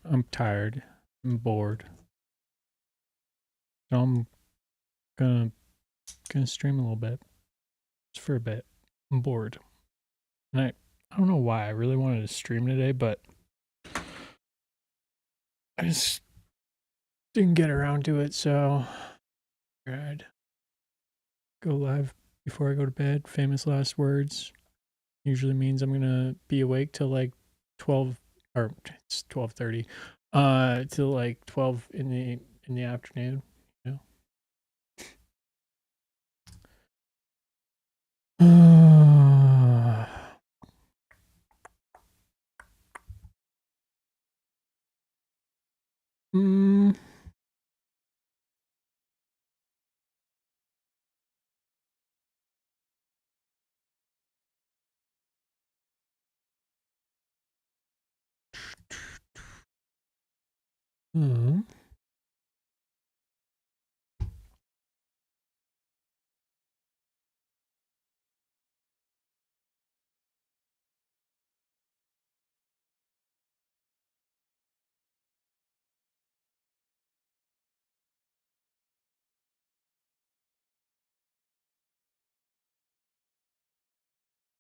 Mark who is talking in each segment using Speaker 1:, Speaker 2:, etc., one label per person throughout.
Speaker 1: I'm tired. I'm bored. So I'm gonna gonna stream a little bit. Just for a bit. I'm bored. And I don't know why. I really wanted to stream today, but I just didn't get around to it, so I'd go live before I go to bed. Famous last words. Usually means I'm gonna be awake till like 12, or it's 12:30. Till like 12 in the afternoon, you know. Mm, mm.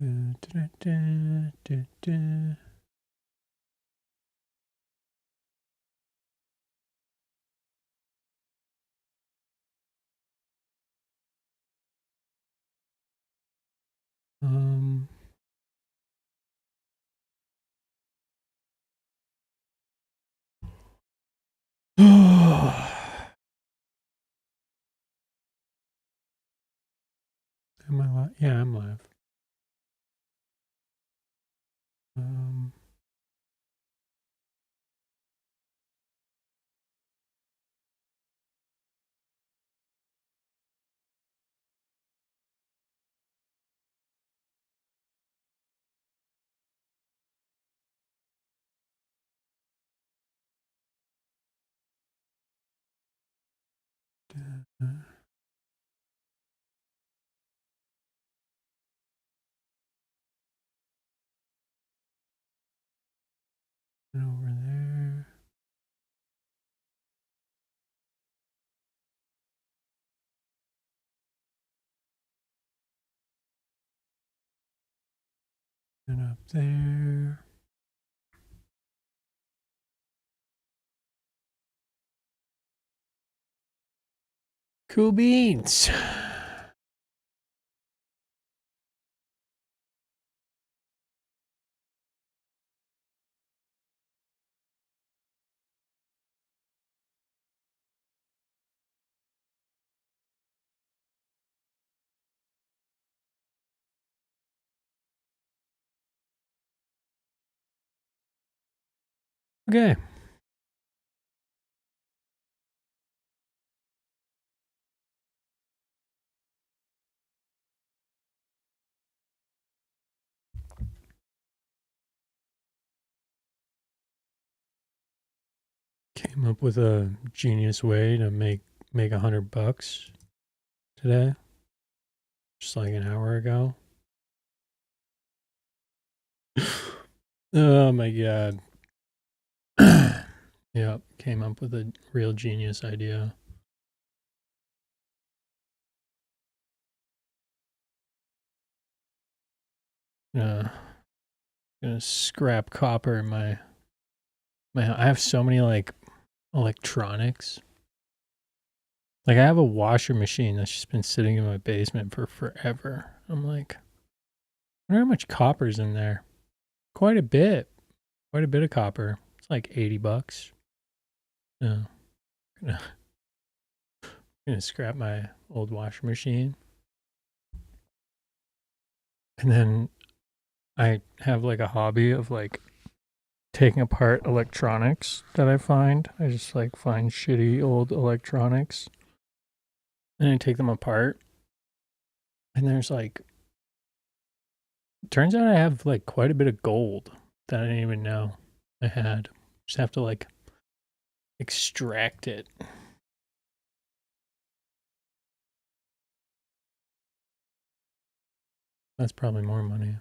Speaker 1: Da, da, da, da. Um, Am I live? Yeah, I'm live. Um, uh, and over there. And up there. Cool beans. Okay. Came up with a genius way to make $100 today, just like an hour ago. Oh my god. Yep, came up with a real genius idea. Uh, gonna scrap copper in my. I have so many like electronics. Like I have a washer machine that's just been sitting in my basement for forever. I'm like, I wonder how much copper's in there. Quite a bit. Quite a bit of copper. It's like $80. Yeah. Gonna, gonna scrap my old washer machine. And then I have like a hobby of like taking apart electronics that I find. I just like find shitty old electronics and I take them apart. And there's like, turns out I have like quite a bit of gold that I didn't even know I had. Just have to like extract it. That's probably more money.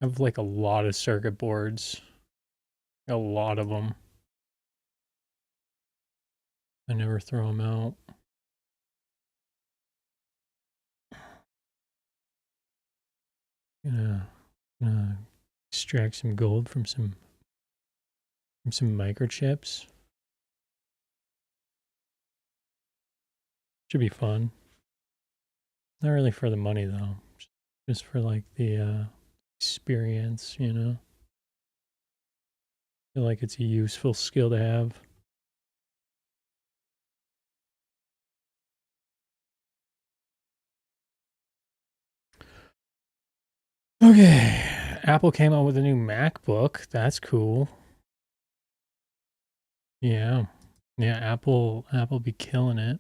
Speaker 1: I have like a lot of circuit boards. A lot of them. I never throw them out. Gonna extract some gold from some microchips. Should be fun. Not really for the money though. Just for like the experience, you know. Feel like it's a useful skill to have. Okay, Apple came out with a new MacBook. That's cool. Yeah, Apple be killing it.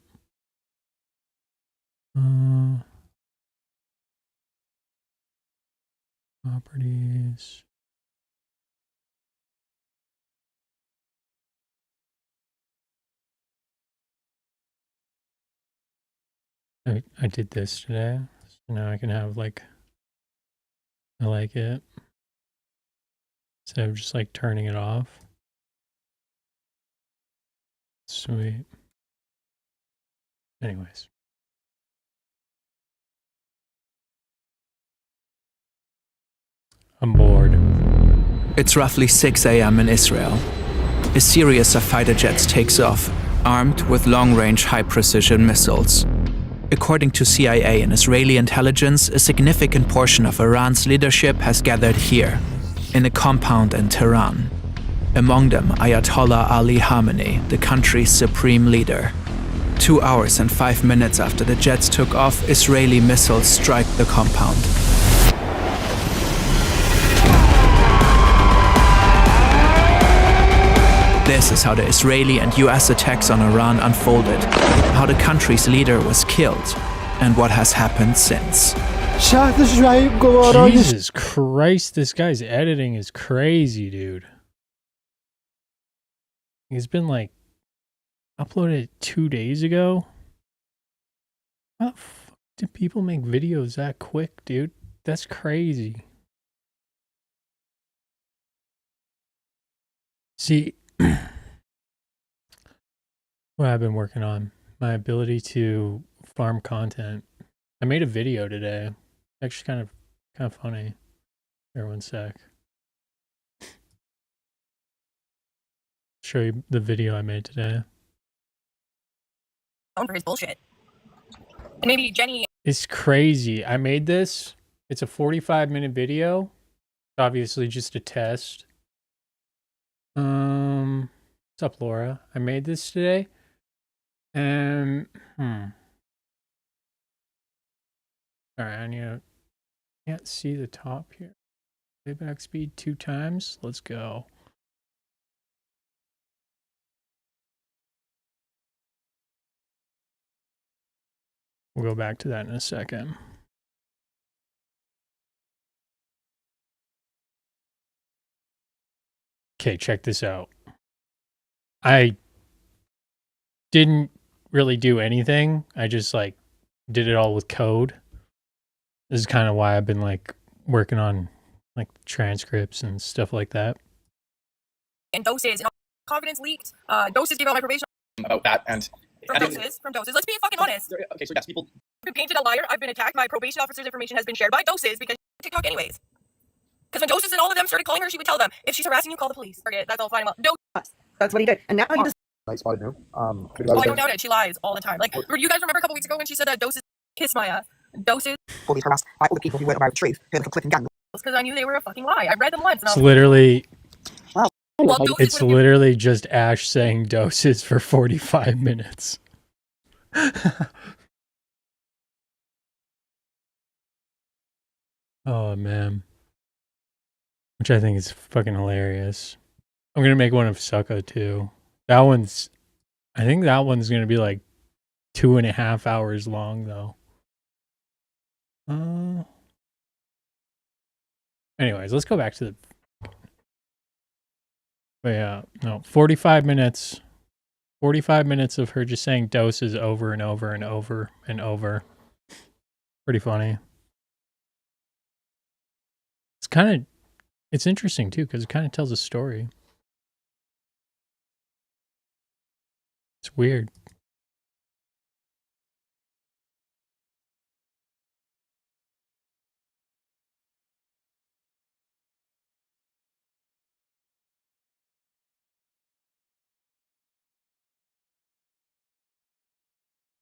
Speaker 1: Properties. I did this today, so now I can have like. I like it. Instead of just like turning it off. Sweet. Anyways. I'm bored.
Speaker 2: It's roughly 6 a.m. in Israel. A series of fighter jets takes off, armed with long-range high-precision missiles. According to CIA and Israeli intelligence, a significant portion of Iran's leadership has gathered here, in a compound in Tehran. Among them, Ayatollah Ali Khamenei, the country's supreme leader. 2 hours and 5 minutes after the jets took off, Israeli missiles strike the compound. This is how the Israeli and US attacks on Iran unfolded, how the country's leader was killed, and what has happened since.
Speaker 1: Jesus Christ, this guy's editing is crazy, dude. He's been like uploaded 2 days ago. How the fuck do people make videos that quick, dude? That's crazy. See, what I've been working on, my ability to farm content. I made a video today. Actually kind of funny. Here, 1 sec. Show you the video I made today.
Speaker 3: For his bullshit. And maybe Jenny.
Speaker 1: It's crazy. I made this. It's a 45-minute video. Obviously just a test. What's up, Laura? I made this today. Alright, can't see the top here. Playback speed 2 times. Let's go. We'll go back to that in a second. Okay, check this out. I didn't really do anything. I just like did it all with code. This is kind of why I've been like working on like transcripts and stuff like that.
Speaker 3: And doses, and confidence leaked. Doses gave out my probation
Speaker 4: about that, and
Speaker 3: from doses. Let's be fucking honest.
Speaker 4: Okay, so yes, people.
Speaker 3: I've been painted a liar. I've been attacked. My probation officer's information has been shared by doses because TikTok anyways. Because when doses and all of them started calling her, she would tell them, if she's harassing you, call the police. Forget it. That's all fine.
Speaker 5: That's what he did. And now he just...
Speaker 4: I spotted new.
Speaker 3: I don't doubt it. She lies all the time. Like, you guys remember a couple weeks ago when she said that doses kissed my ass? Doses.
Speaker 5: Fully harassed by all the people who weren't aware of the truth. Heard the clip and gang.
Speaker 3: Because I knew they were a fucking lie. I read them once. And
Speaker 1: It's literally...
Speaker 3: well,
Speaker 1: it's literally just Ash saying doses for 45 minutes. Oh, man. Which I think is fucking hilarious. I'm going to make one of Succo too. I think that one's going to be like 2.5 hours long though. Anyways, let's go back to the... But yeah, no, 45 minutes. 45 minutes of her just saying doses over and over and over and over. Pretty funny. it's interesting too because it kind of tells a story. It's weird.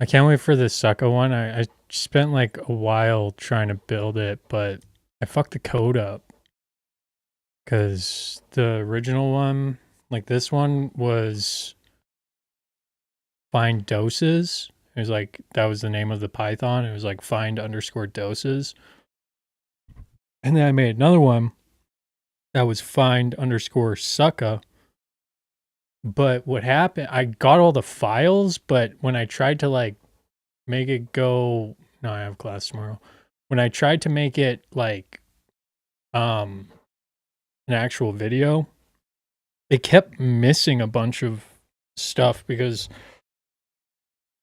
Speaker 1: I can't wait for the Succa one. I spent like a while trying to build it, but I fucked the code up. Because the original one, like this one, was find doses. It was like, that was the name of the Python. It was like find_doses. And then I made another one that was find_Succa. But what happened, I got all the files, but when I tried to like make it go, no, I have class tomorrow. When I tried to make it like an actual video, it kept missing a bunch of stuff because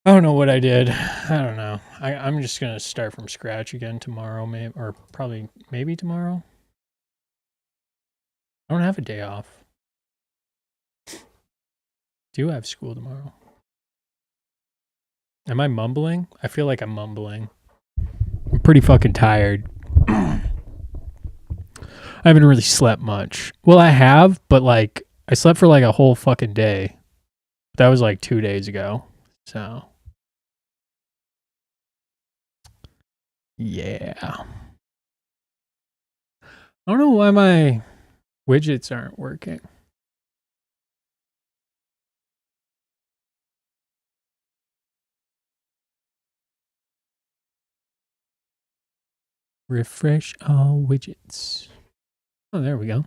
Speaker 1: I don't know what I did. I don't know. I'm just gonna start from scratch again tomorrow, maybe, or probably maybe tomorrow. I don't have a day off. Do have school tomorrow. Am I mumbling? I feel like I'm mumbling. I'm pretty fucking tired. I haven't really slept much. Well, I have, but like I slept for like a whole fucking day. That was like 2 days ago. So yeah. I don't know why my widgets aren't working. Refresh all widgets. Oh, there we go.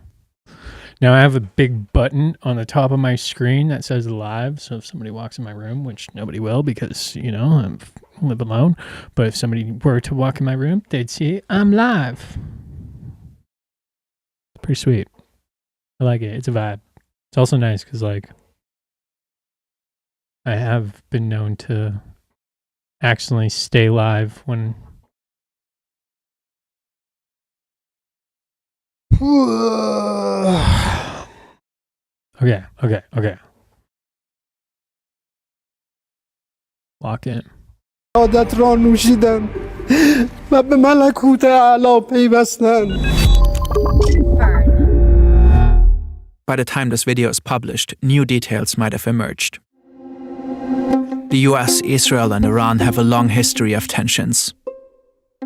Speaker 1: Now I have a big button on the top of my screen that says live. So if somebody walks in my room, which nobody will because, you know, I live alone. But if somebody were to walk in my room, they'd see I'm live. Pretty sweet. I like it. It's a vibe. It's also nice because, like, I have been known to accidentally stay live when... Okay. Lock in.
Speaker 4: عادت را نوشیدم و به ملکوت اعلی پیوستند.
Speaker 2: By the time this video is published, new details might have emerged. The US, Israel, and Iran have a long history of tensions.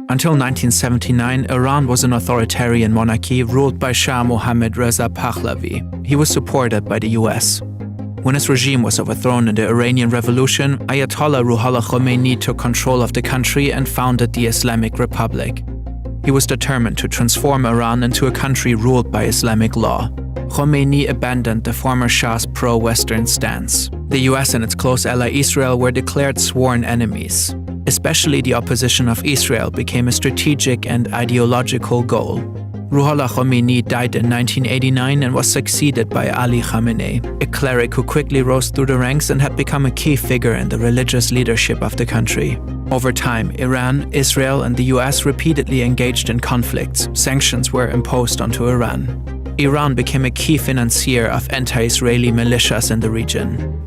Speaker 2: Until 1979, Iran was an authoritarian monarchy ruled by Shah Mohammad Reza Pahlavi. He was supported by the US. When his regime was overthrown in the Iranian Revolution, Ayatollah Ruhollah Khomeini took control of the country and founded the Islamic Republic. He was determined to transform Iran into a country ruled by Islamic law. Khomeini abandoned the former Shah's pro-Western stance. The US and its close ally Israel were declared sworn enemies. Especially the opposition of Israel became a strategic and ideological goal. Ruhollah Khomeini died in 1989 and was succeeded by Ali Khamenei, a cleric who quickly rose through the ranks and had become a key figure in the religious leadership of the country. Over time, Iran, Israel, and the US repeatedly engaged in conflicts. Sanctions were imposed onto Iran. Iran became a key financier of anti-Israeli militias in the region.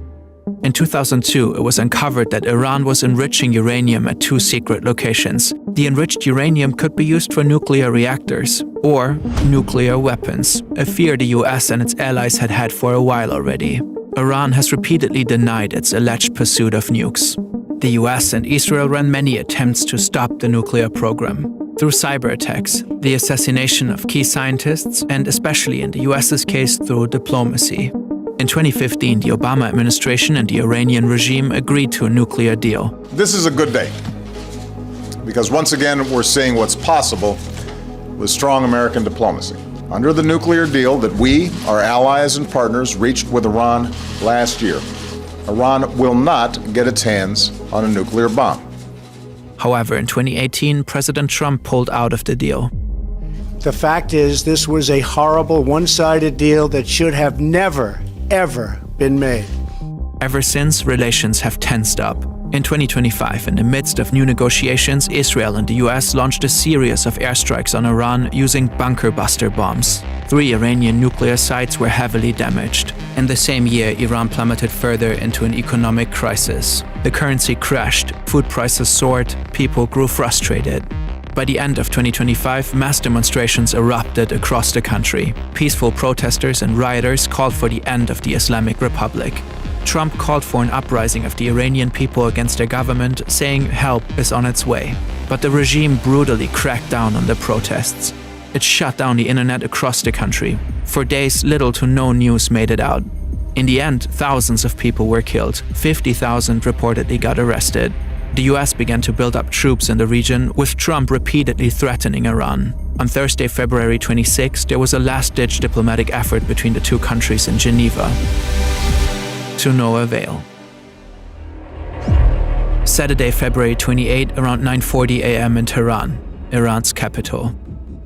Speaker 2: In 2002, it was uncovered that Iran was enriching uranium at 2 secret locations. The enriched uranium could be used for nuclear reactors or nuclear weapons, a fear the US and its allies had had for a while already. Iran has repeatedly denied its alleged pursuit of nukes. The US and Israel ran many attempts to stop the nuclear program. Through cyber attacks, the assassination of key scientists, and especially in the US's case through diplomacy. In 2015, the Obama administration and the Iranian regime agreed to a nuclear deal.
Speaker 6: This is a good day, because once again we're seeing what's possible with strong American diplomacy. Under the nuclear deal that we, our allies and partners, reached with Iran last year, Iran will not get its hands on a nuclear bomb.
Speaker 2: However, in 2018, President Trump pulled out of the deal.
Speaker 4: The fact is, this was a horrible one-sided deal that should have never, ever been made.
Speaker 2: Ever since, relations have tensed up. In 2025, in the midst of new negotiations, Israel and the US launched a series of airstrikes on Iran using bunker buster bombs. 3 Iranian nuclear sites were heavily damaged. In the same year, Iran plummeted further into an economic crisis. The currency crashed, food prices soared, people grew frustrated. By the end of 2025, mass demonstrations erupted across the country. Peaceful protesters and rioters called for the end of the Islamic Republic. Trump called for an uprising of the Iranian people against their government, saying help is on its way. But the regime brutally cracked down on the protests. It shut down the internet across the country. For days, little to no news made it out. In the end, thousands of people were killed. 50,000 reportedly got arrested. The US began to build up troops in the region, with Trump repeatedly threatening Iran. On Thursday, February 26, there was a last-ditch diplomatic effort between the two countries in Geneva. To no avail. Saturday, February 28, around 9:40 a.m. in Tehran, Iran's capital.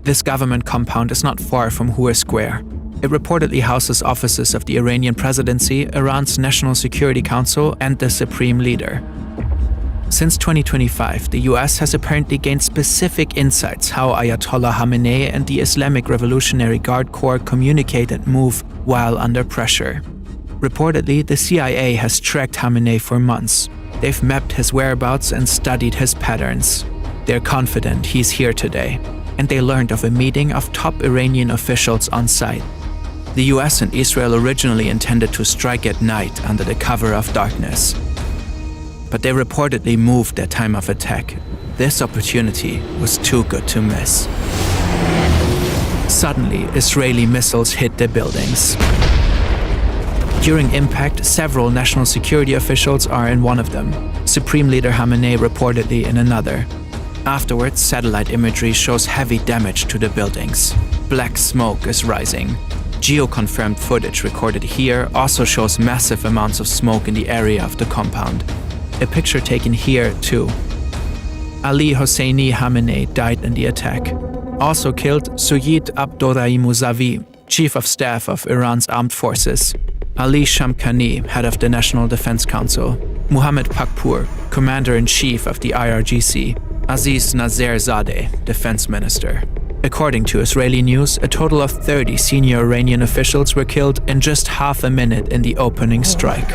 Speaker 2: This government compound is not far from Hur Square. It reportedly houses offices of the Iranian presidency, Iran's National Security Council, and the supreme leader. Since 2025, the US has apparently gained specific insights how Ayatollah Khamenei and the Islamic Revolutionary Guard Corps communicate and move while under pressure. Reportedly, the CIA has tracked Khamenei for months. They've mapped his whereabouts and studied his patterns. They're confident he's here today, and they learned of a meeting of top Iranian officials on site. The US and Israel originally intended to strike at night under the cover of darkness. But they reportedly moved their time of attack. This opportunity was too good to miss. Suddenly, Israeli missiles hit the buildings. During impact, several national security officials are in one of them. Supreme Leader Khamenei reportedly in another. Afterwards, satellite imagery shows heavy damage to the buildings. Black smoke is rising. Geo-confirmed footage recorded here also shows massive amounts of smoke in the area of the compound. A picture taken here, too. Ali Hosseini Khamenei died in the attack. Also killed, Suyid Abdorrahim Mousavi, Chief of Staff of Iran's Armed Forces. Ali Shamkhani, Head of the National Defense Council. Mohammad Pakpour, Commander-in-Chief of the IRGC. Aziz Nazerzadeh, Defense Minister. According to Israeli news, a total of 30 senior Iranian officials were killed in just half a minute in the opening strike.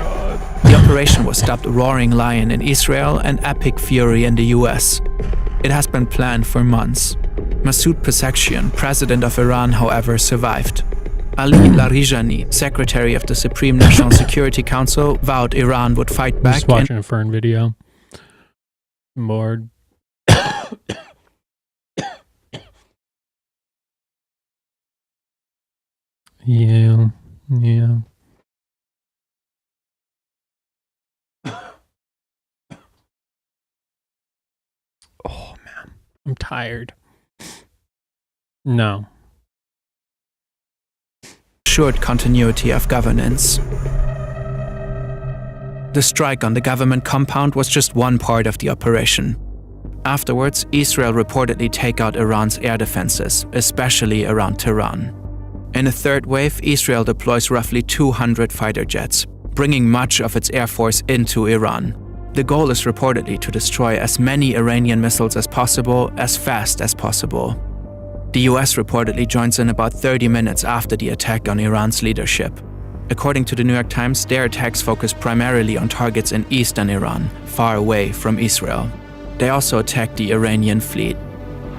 Speaker 2: The operation was dubbed Roaring Lion in Israel and Epic Fury in the US. It has been planned for months. Masoud Pezeshkian, president of Iran, however, survived. Ali Larijani, secretary of the Supreme National Security Council, vowed Iran would fight back.
Speaker 1: Just watching a Fern video. I'm bored. Yeah. Oh man, I'm tired. No.
Speaker 2: Assured continuity of governance. The strike on the government compound was just one part of the operation. Afterwards, Israel reportedly take out Iran's air defenses, especially around Tehran. In a third wave, Israel deploys roughly 200 fighter jets, bringing much of its air force into Iran. The goal is reportedly to destroy as many Iranian missiles as possible, as fast as possible. The US reportedly joins in about 30 minutes after the attack on Iran's leadership. According to the New York Times, their attacks focus primarily on targets in eastern Iran, far away from Israel. They also attacked the Iranian fleet.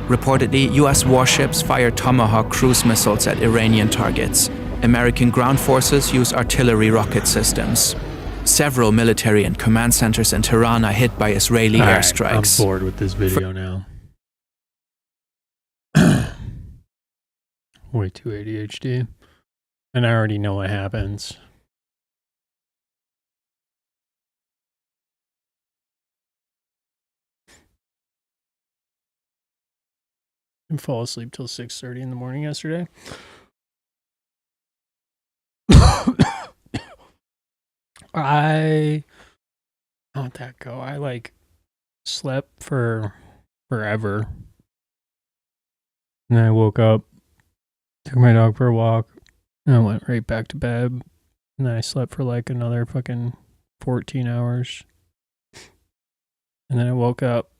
Speaker 2: Reportedly, US warships fire Tomahawk cruise missiles at Iranian targets. American ground forces use artillery rocket systems. Several military and command centers in Tehran are hit by Israeli airstrikes.
Speaker 1: I'm bored with this video now. Way too ADHD. And I already know what happens. I fall asleep till 6:30 in the morning yesterday. I how'd that go? I slept for forever. And then I woke up, took my dog for a walk, and I went right back to bed. And then I slept for another fucking 14 hours. And then I woke up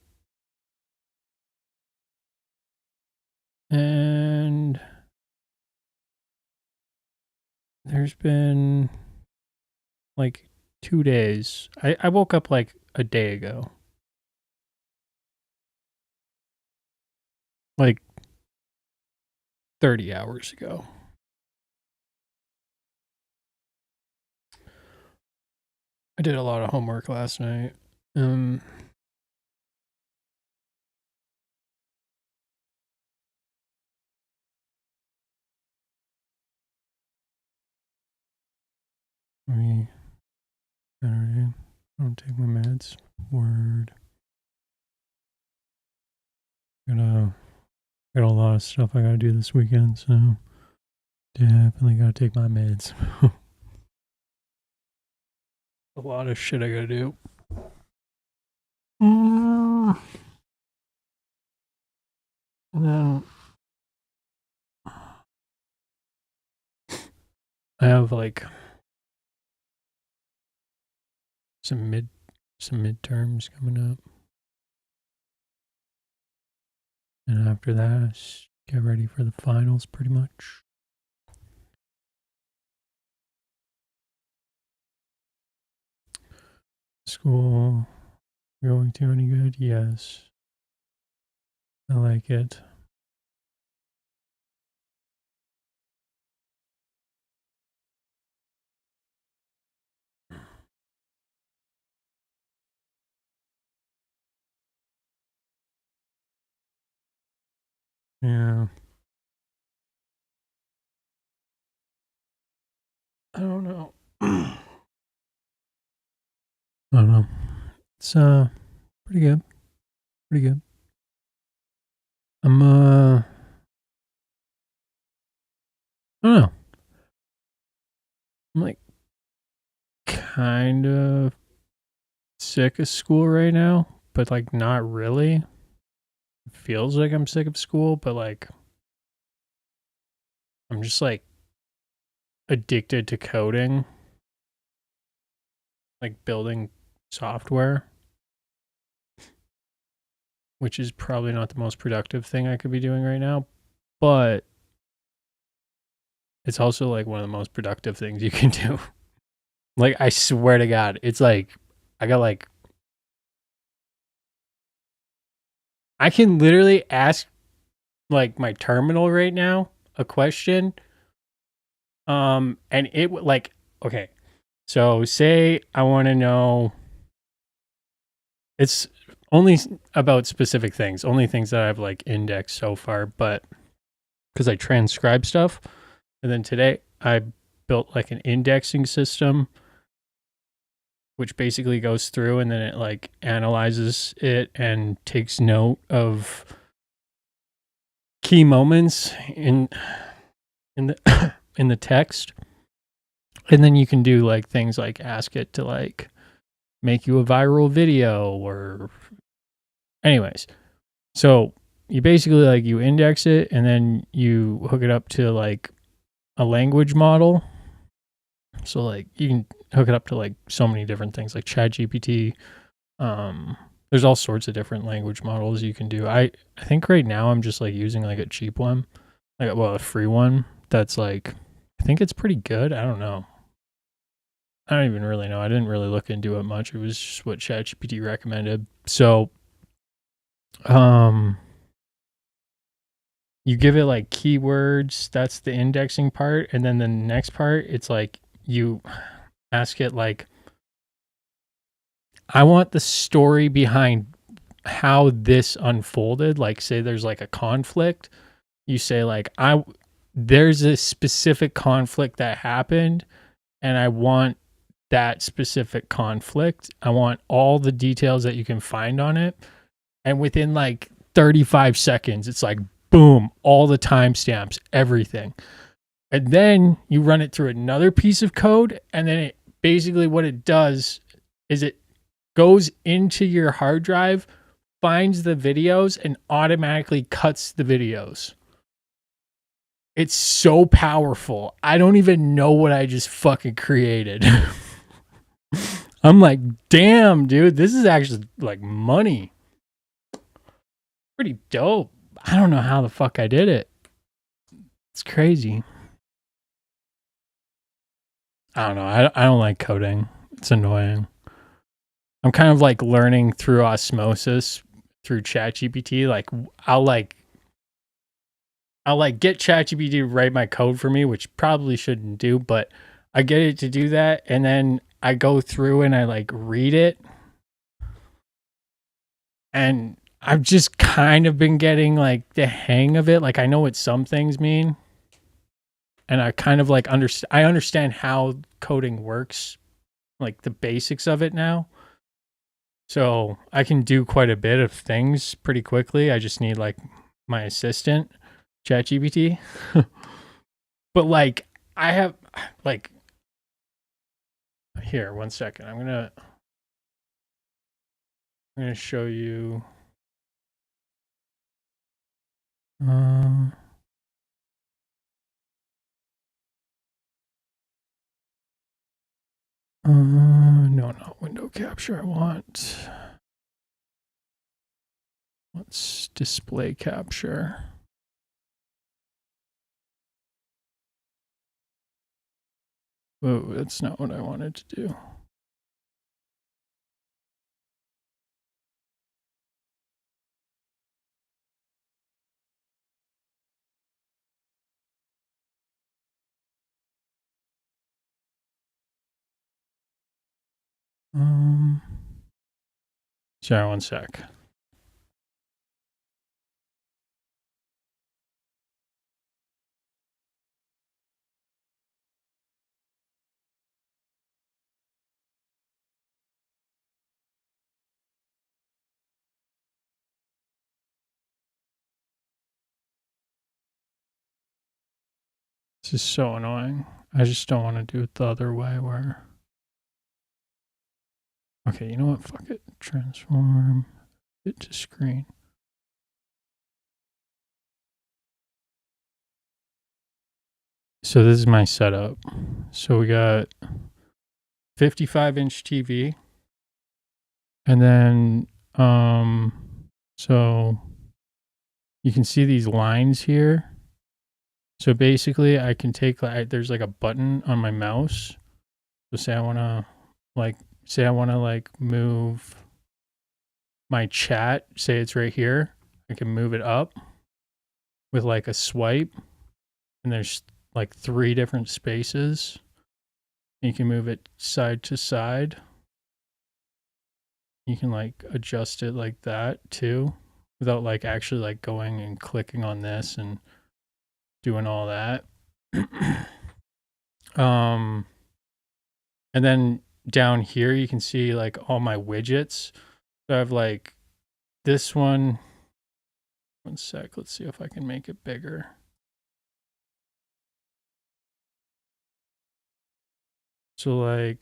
Speaker 1: and there's been like 2 days. I woke up like a day ago. Like 30 hours ago. I did a lot of homework last night. Saturday. I don't take my meds. Word. Got a lot of stuff I gotta do this weekend, so definitely gotta take my meds. A lot of shit I gotta do. And then I have like some midterms coming up. And after that, get ready for the finals pretty much. School going to any good? Yes. I like it. Yeah. I don't know. I don't know. It's pretty good. Pretty good. I don't know. I'm like kind of sick of school right now, but like not really. It feels like I'm sick of school, but like I'm just like addicted to coding, like building software, which is probably not the most productive thing I could be doing right now, but it's also like one of the most productive things you can do. Like, I swear to God, it's like, I got like, I can literally ask like my terminal right now a question. And it would like, okay, so say I want to know, it's only about specific things, only things that I've like indexed so far, but because I transcribe stuff. And then today I built like an indexing system, which basically goes through and then it like analyzes it and takes note of key moments in the in the text. And then you can do like things like ask it to like make you a viral video or anyways. So you basically like you index it and then you hook it up to like a language model. So like you can hook it up to like so many different things like ChatGPT. There's all sorts of different language models you can do. I think right now I'm just like using like a cheap one, like a free one that's like, I think it's pretty good. I don't know. I don't even really know. I didn't really look into it much. It was just what ChatGPT recommended. So you give it like keywords, that's the indexing part, and then the next part it's like you ask it like, I want the story behind how this unfolded. Like say there's like a conflict, you say like there's a specific conflict that happened and I want that specific conflict. I want all the details that you can find on it. And within like 35 seconds, it's like, boom, all the timestamps, everything. And then you run it through another piece of code. And then it basically what it does is it goes into your hard drive, finds the videos, and automatically cuts the videos. It's so powerful. I don't even know what I just fucking created. I'm like, damn, dude, this is actually like money. Pretty dope. I don't know how the fuck I did it. It's crazy. I don't know. I don't like coding. It's annoying. I'm kind of like learning through osmosis through ChatGPT. Like I'll get ChatGPT to write my code for me, which probably shouldn't do, but I get it to do that, and then I go through and I like read it, and I've just kind of been getting like the hang of it. Like I know what some things mean, and I kind of like I understand how coding works, like the basics of it now. So I can do quite a bit of things pretty quickly. I just need like my assistant, ChatGPT. But like I have like here, 1 second. I'm gonna show you. No, not window capture. I want. Let's display capture. Whoa, that's not what I wanted to do. Sorry, 1 sec. This is so annoying. I just don't want to do it the other way where... Okay, you know what? Fuck it. Transform it to screen. So this is my setup. So we got 55-inch TV. And then, so you can see these lines here. So basically I can take, there's like a button on my mouse. So say I want to move my chat, say it's right here. I can move it up with like a swipe, and there's like 3 different spaces. You can move it side to side. You can like adjust it like that too, without like actually like going and clicking on this and doing all that. And then down here you can see like all my widgets. So I have like this one. 1 sec, let's see if I can make it bigger. So like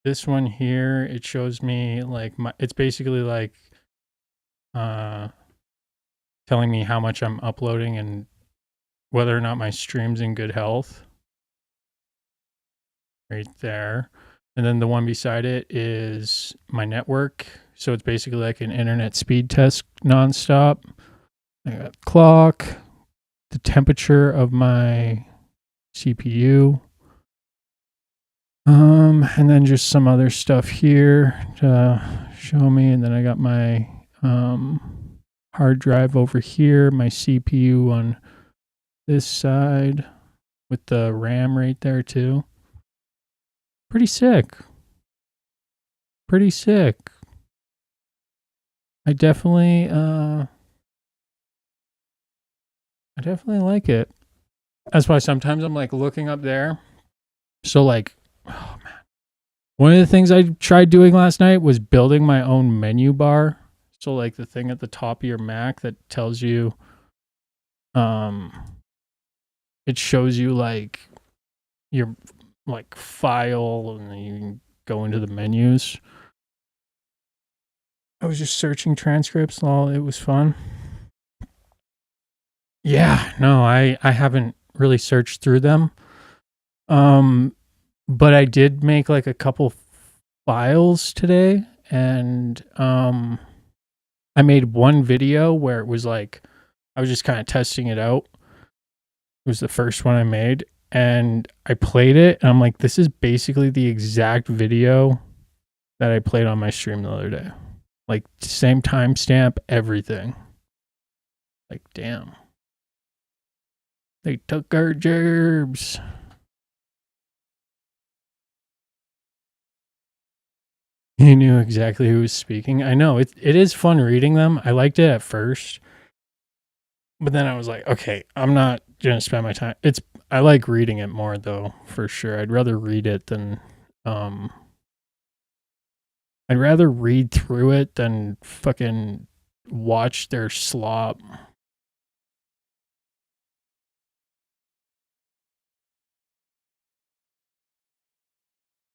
Speaker 1: this one here, it shows me like it's basically like telling me how much I'm uploading and whether or not my stream's in good health. Right there. And then the one beside it is my network. So it's basically like an internet speed test nonstop. I got clock, the temperature of my CPU, and then just some other stuff here to show me. And then I got my hard drive over here, my CPU on this side with the RAM right there too. Pretty sick. Pretty sick. I definitely like it. That's why sometimes I'm like looking up there. So like, oh man. One of the things I tried doing last night was building my own menu bar. So like the thing at the top of your Mac that tells you, it shows you like your like file, and then you can go into the menus. I was just searching transcripts and all. It was fun. Yeah, no, I haven't really searched through them. But I did make like a couple files today, and I made one video where it was like I was just kind of testing it out. It was the first one I made, and I played it, and I'm like, this is basically the exact video that I played on my stream the other day. Like, same timestamp, everything. Like, damn. They took our gerbs. You knew exactly who was speaking. I know, it is fun reading them. I liked it at first. But then I was like, okay, I'm not going to spend my time. I like reading it more, though, for sure. I'd rather read it than... I'd rather read through it than fucking watch their slop.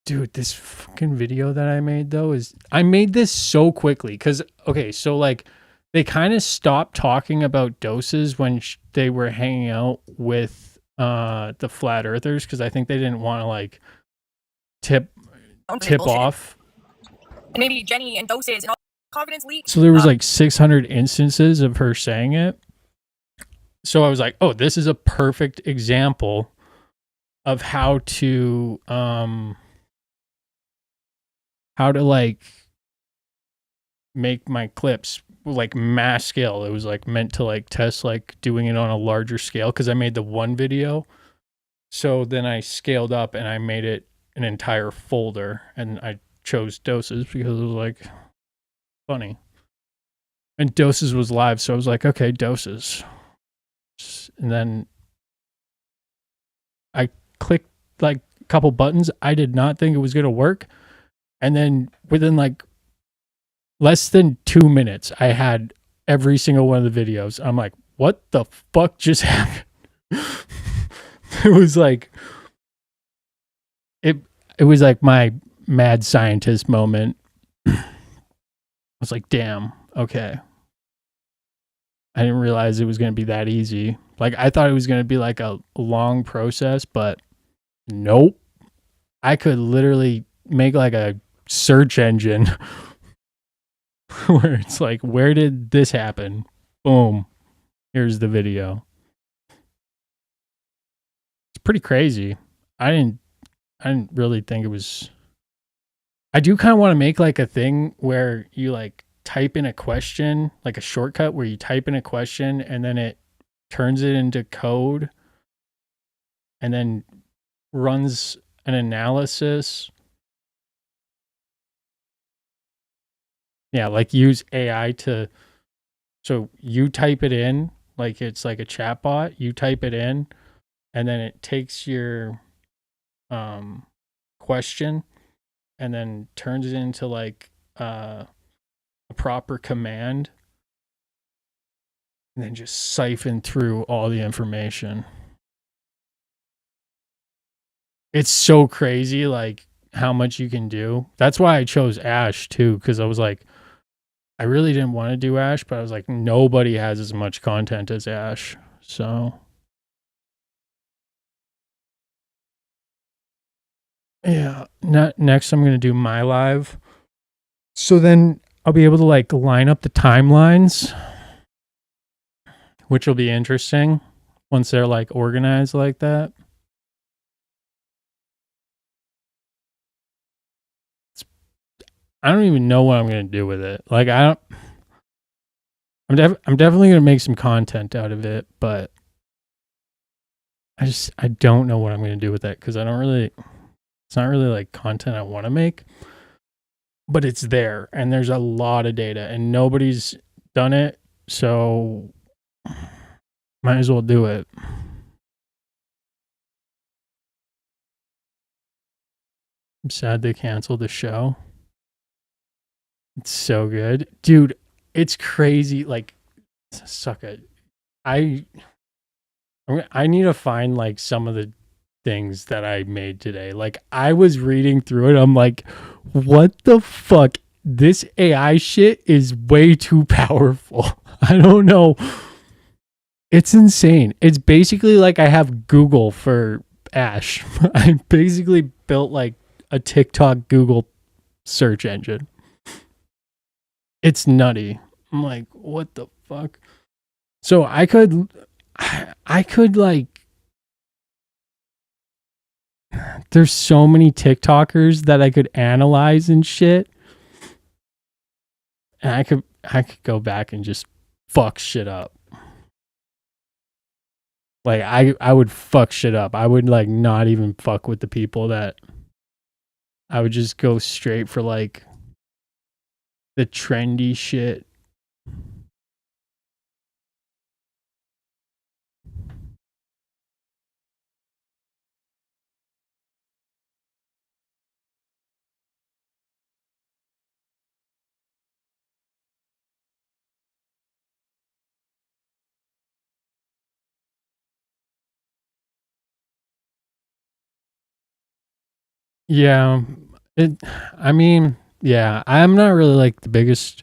Speaker 1: Dude, this fucking video that I made, though, I made this so quickly because, okay, so like they kind of stopped talking about doses when they were hanging out with the flat earthers, because I think they didn't want to like tip
Speaker 3: Bullshit.
Speaker 1: off.
Speaker 3: And maybe Jenny and doses and all confidence leaks.
Speaker 1: So there was like 600 instances of her saying it. So I was like, oh, this is a perfect example of how to like make my clips like mass scale. It was like meant to like test like doing it on a larger scale, because I made the one video. So then I scaled up and I made it an entire folder, and I chose doses because it was like funny. And doses was live, so I was like, okay, doses. And then I clicked like a couple buttons. I did not think it was going to work. And then within like less than 2 minutes, I had every single one of the videos. I'm like, what the fuck just happened? It was like, it was like my mad scientist moment. I was like, damn, okay. I didn't realize it was going to be that easy. Like, I thought it was going to be like a long process, but nope. I could literally make like a search engine where it's like, where did this happen? Boom. Here's the video. It's pretty crazy. I didn't really think it was. I do kind of want to make like a thing where you like type in a question, like a shortcut where you type in a question and then it turns it into code and then runs an analysis. Yeah, like use AI to, so you type it in, like it's like a chat bot, you type it in, and then it takes your question and then turns it into like a proper command, and then just siphon through all the information. It's so crazy, like how much you can do. That's why I chose Ash too, because I was like, I really didn't want to do Ash, but I was like, nobody has as much content as Ash. So yeah, next I'm going to do my live. So then I'll be able to like line up the timelines, which will be interesting once they're like organized like that. I don't even know what I'm going to do with it. Like I'm definitely going to make some content out of it, but I don't know what I'm going to do with that, because it's not really like content I want to make, but it's there and there's a lot of data and nobody's done it. So might as well do it. I'm sad they canceled the show. It's so good. Dude, it's crazy. Like, suck it. I need to find like some of the things that I made today. Like, I was reading through it. I'm like, what the fuck? This AI shit is way too powerful. I don't know. It's insane. It's basically like I have Google for Ash. I basically built like a TikTok Google search engine. It's nutty. I'm like, what the fuck? So I could like, there's so many TikTokers that I could analyze and shit. And I could go back and just fuck shit up. Like I would fuck shit up. I would like not even fuck with the people that I would just go straight for like the trendy shit. Yeah, I mean, yeah, I'm not really like the biggest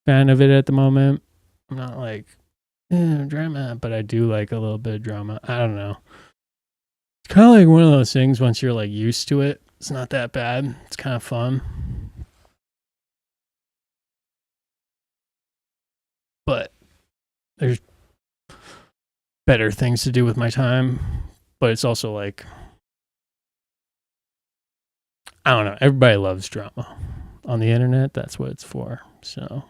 Speaker 1: fan of it at the moment. I'm not like drama, but I do like a little bit of drama. I don't know. It's kind of like one of those things. Once you're like used to it, it's not that bad. It's kind of fun. But there's better things to do with my time. But it's also like, I don't know. Everybody loves drama on the internet. That's what it's for. So.